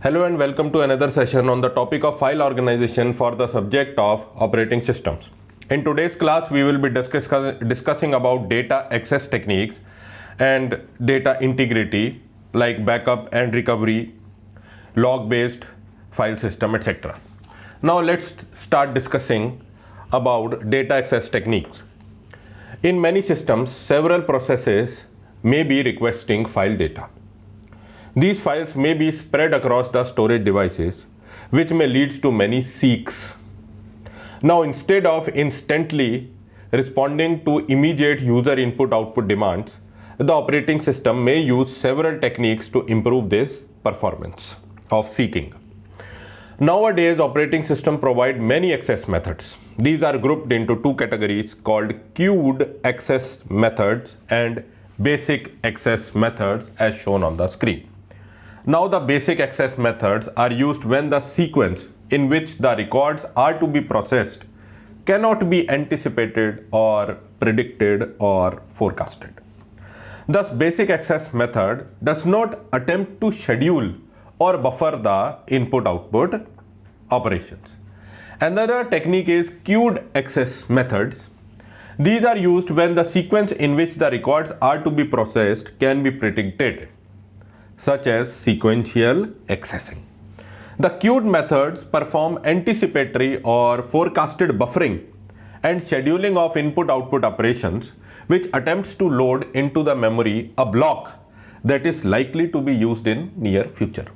Hello and welcome to another session on the topic of file organization for the subject of operating systems. In today's class, we will be discussing about data access techniques and data integrity like backup and recovery, log-based file system, etc. Now let's start discussing about data access techniques. In many systems, several processes may be requesting file data. These files may be spread across the storage devices, which may lead to many seeks. Now, instead of instantly responding to immediate user input-output demands, the operating system may use several techniques to improve this performance of seeking. Nowadays, operating systems provide many access methods. These are grouped into two categories called queued access methods and basic access methods as shown on the screen. Now the basic access methods are used when the sequence in which the records are to be processed cannot be anticipated or predicted or forecasted. Thus, basic access method does not attempt to schedule or buffer the input-output operations. Another technique is queued access methods. These are used when the sequence in which the records are to be processed can be predicted, such as sequential accessing. The queued methods perform anticipatory or forecasted buffering and scheduling of input-output operations, which attempts to load into the memory a block that is likely to be used in near future.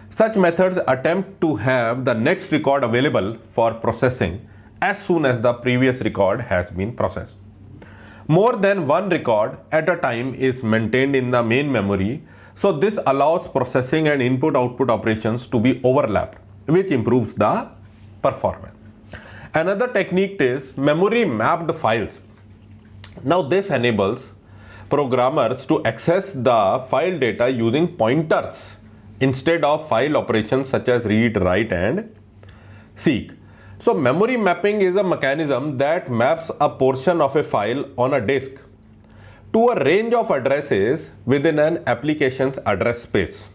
Such methods attempt to have the next record available for processing as soon as the previous record has been processed. More than one record at a time is maintained in the main memory, so this allows processing and input-output operations to be overlapped, which improves the performance. Another technique is memory mapped files. Now this enables programmers to access the file data using pointers instead of file operations such as read, write and seek. So memory mapping is a mechanism that maps a portion of a file on a disk to a range of addresses within an application's address space.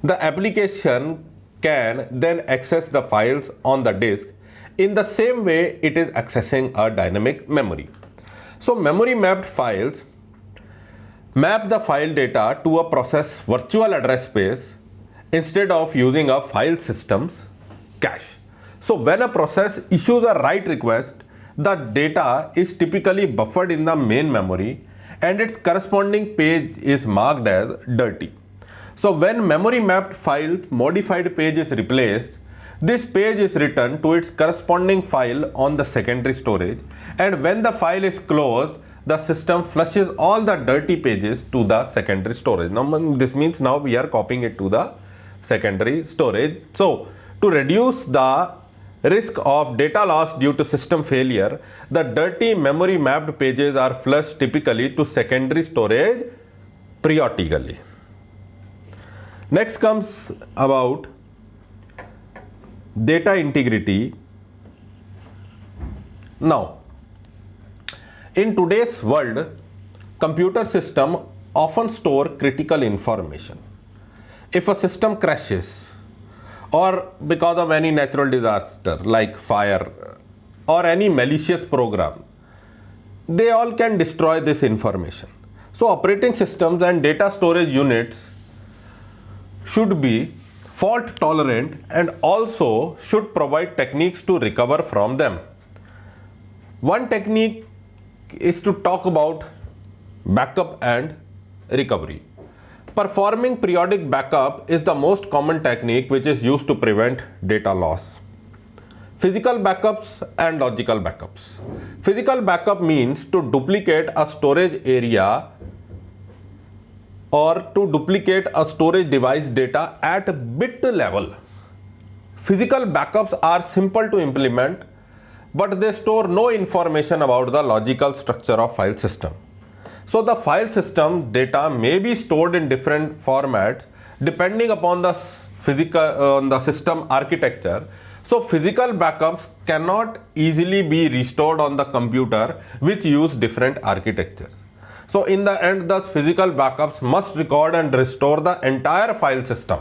The application can then access the files on the disk in the same way it is accessing a dynamic memory. So memory mapped files map the file data to a process virtual address space instead of using a file system's cache. So when a process issues a write request, the data is typically buffered in the main memory and its corresponding page is marked as dirty. So when memory mapped file modified page is replaced, this page is written to its corresponding file on the secondary storage, and when the file is closed, the system flushes all the dirty pages to the secondary storage. Now this means now we are copying it to the secondary storage. So to reduce the risk of data loss due to system failure, the dirty memory mapped pages are flushed typically to secondary storage periodically. Next comes about data integrity. Now, in today's world, computer systems often store critical information. If a system crashes, or because of any natural disaster like fire or any malicious program, they all can destroy this information. So operating systems and data storage units should be fault tolerant and also should provide techniques to recover from them. One technique is to talk about backup and recovery. Performing periodic backup is the most common technique which is used to prevent data loss. Physical backups and logical backups. Physical backup means to duplicate a storage area or to duplicate a storage device data at bit level. Physical backups are simple to implement, but they store no information about the logical structure of file system. So the file system data may be stored in different formats depending upon the system architecture. So physical backups cannot easily be restored on the computer which use different architectures. So in the end, the physical backups must record and restore the entire file system.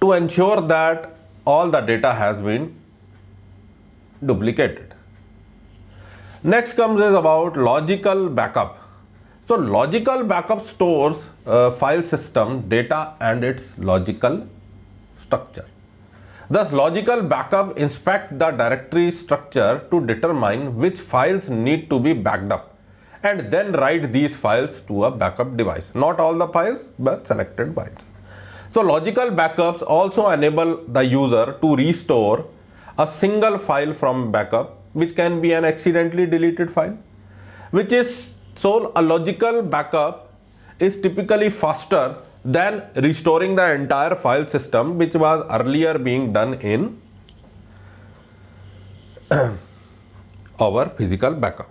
to ensure that all the data has been duplicated. Next comes is about logical backup. So logical backup stores file system data and its logical structure. Thus logical backup inspect the directory structure to determine which files need to be backed up and then write these files to a backup device. Not all the files but selected files. So logical backups also enable the user to restore a single file from backup, which can be an accidentally deleted file, which is so a logical backup is typically faster than restoring the entire file system, which was earlier being done in our physical backup.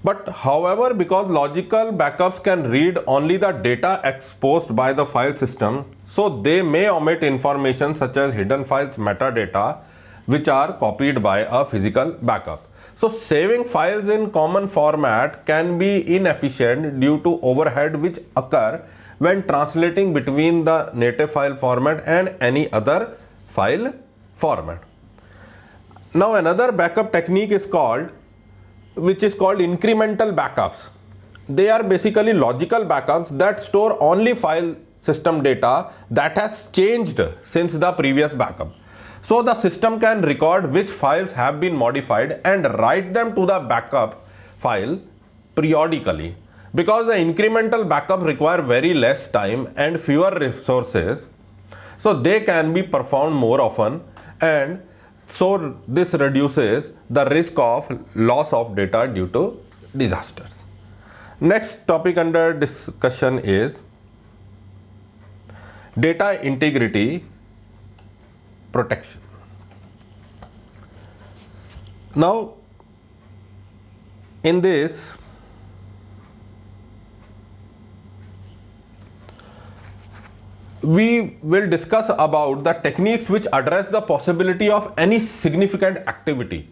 But however, because logical backups can read only the data exposed by the file system, so they may omit information such as hidden files metadata, which are copied by a physical backup. So saving files in common format can be inefficient due to overhead which occur when translating between the native file format and any other file format. Now another backup technique is called incremental backups. They are basically logical backups that store only file system data that has changed since the previous backup. So the system can record which files have been modified and write them to the backup file periodically. Because the incremental backup require very less time and fewer resources, so they can be performed more often, and so this reduces the risk of loss of data due to disasters. Next topic under discussion is data integrity protection. Now in this we will discuss about the techniques which address the possibility of any significant activity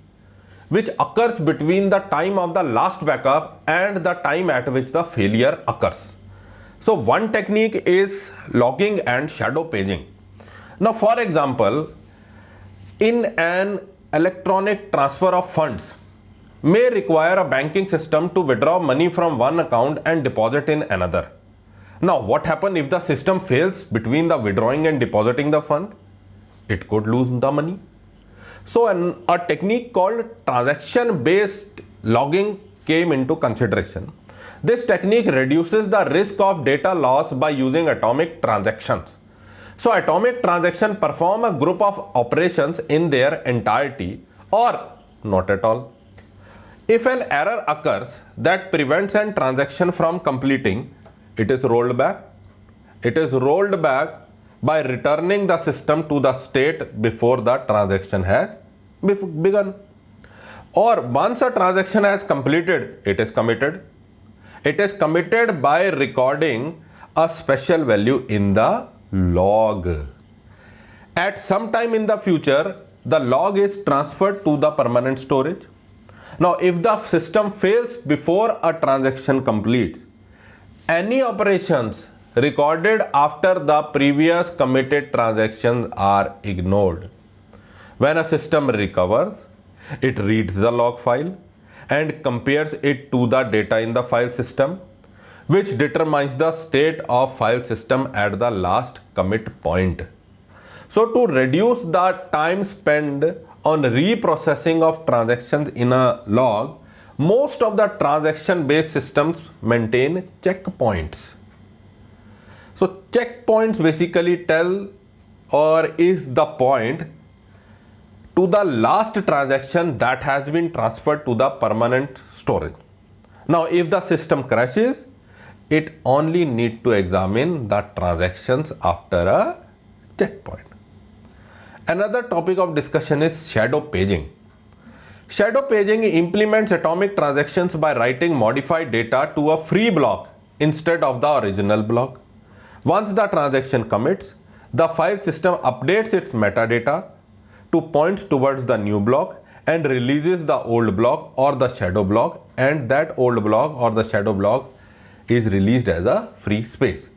which occurs between the time of the last backup and the time at which the failure occurs. So one technique is logging and shadow paging. Now for example, in an electronic transfer of funds may require a banking system to withdraw money from one account and deposit in another. Now what happens if the system fails between the withdrawing and depositing the fund? It could lose the money. So a technique called transaction based logging came into consideration. This technique reduces the risk of data loss by using atomic transactions. So atomic transactions perform a group of operations in their entirety or not at all. If an error occurs that prevents a transaction from completing, it is rolled back. It is rolled back by returning the system to the state before the transaction has begun. Or once a transaction has completed, it is committed. It is committed by recording a special value in the log. At some time in the future, the log is transferred to the permanent storage. Now, if the system fails before a transaction completes, any operations recorded after the previous committed transactions are ignored. When a system recovers, it reads the log file and compares it to the data in the file system, which determines the state of file system at the last commit point. So to reduce the time spent on reprocessing of transactions in a log, most of the transaction based systems maintain checkpoints. So checkpoints basically tell or is the point to the last transaction that has been transferred to the permanent storage. Now if the system crashes, it only needs to examine the transactions after a checkpoint. Another topic of discussion is shadow paging. Shadow paging implements atomic transactions by writing modified data to a free block instead of the original block. Once the transaction commits, the file system updates its metadata to point towards the new block and releases the old block or the shadow block, and that old block or the shadow block is released as a free space.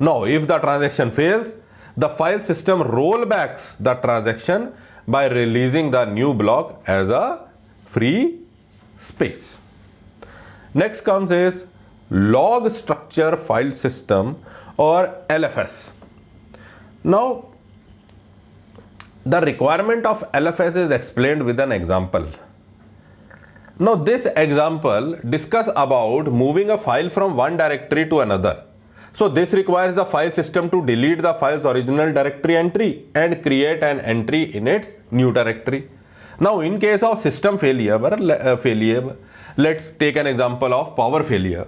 Now, if the transaction fails, the file system rollbacks the transaction by releasing the new block as a free space. Next comes is log structure file system or LFS. Now, the requirement of LFS is explained with an example. Now, this example discuss about moving a file from one directory to another. So, this requires the file system to delete the file's original directory entry and create an entry in its new directory. Now, in case of system failure, let's take an example of power failure.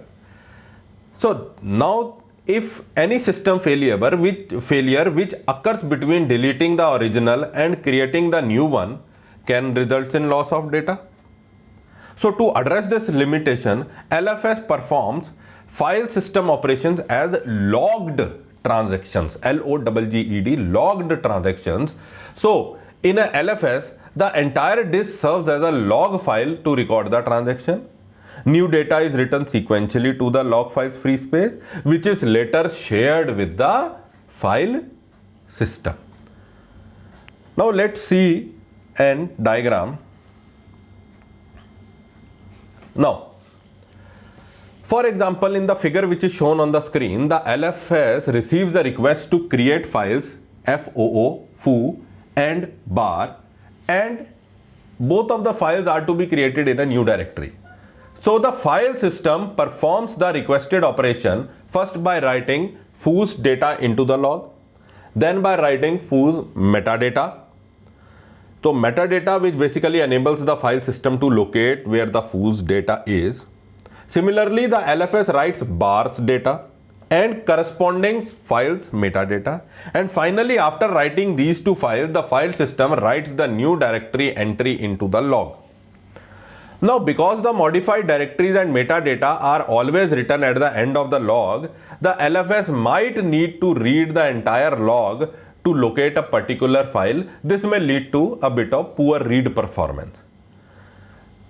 So, now if any system failure which occurs between deleting the original and creating the new one can result in loss of data. So, to address this limitation, LFS performs file system operations as logged transactions, LOGGED, logged transactions. So, in a LFS, the entire disk serves as a log file to record the transaction. New data is written sequentially to the log file's free space, which is later shared with the file system. Now, let's see a diagram. Now, for example, in the figure which is shown on the screen, the LFS receives a request to create files FOO, foo and bar, and both of the files are to be created in a new directory. So, the file system performs the requested operation first by writing foo's data into the log, then by writing foo's metadata. So, metadata which basically enables the file system to locate where the foo's data is. Similarly, the LFS writes bar's data and corresponding files metadata. And finally, after writing these two files, the file system writes the new directory entry into the log. Now, because the modified directories and metadata are always written at the end of the log, the LFS might need to read the entire log to locate a particular file. This may lead to a bit of poor read performance.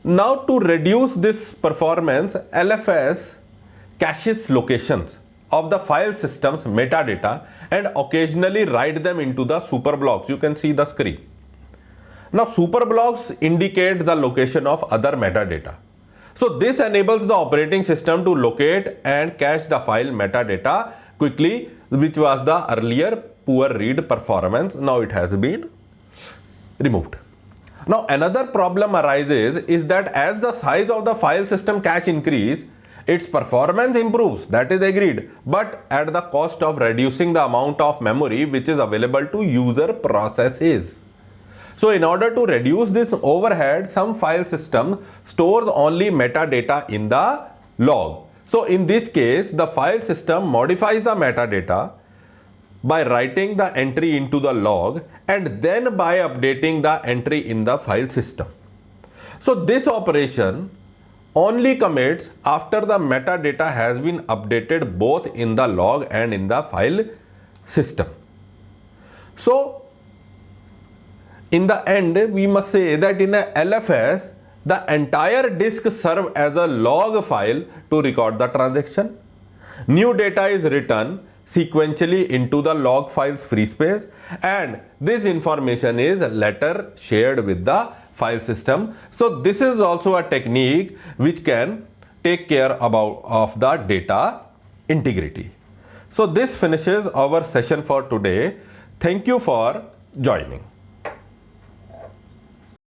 Now, to reduce this performance, LFS caches locations of the file system's metadata and occasionally write them into the superblocks. You can see the screen. Now, superblocks indicate the location of other metadata. So, this enables the operating system to locate and cache the file metadata quickly, which was the earlier poor read performance. Now, it has been removed. Now, another problem arises is that as the size of the file system cache increase, its performance improves, that is agreed, but at the cost of reducing the amount of memory which is available to user processes. So, in order to reduce this overhead, some file system stores only metadata in the log. So, in this case, the file system modifies the metadata by writing the entry into the log and then by updating the entry in the file system. So, this operation only commits after the metadata has been updated both in the log and in the file system. So, in the end, we must say that in a LFS, the entire disk serves as a log file to record the transaction. New data is written sequentially into the log file's free space, and this information is later shared with the file system. So, this is also a technique which can take care of the data integrity. So, this finishes our session for today. Thank you for joining.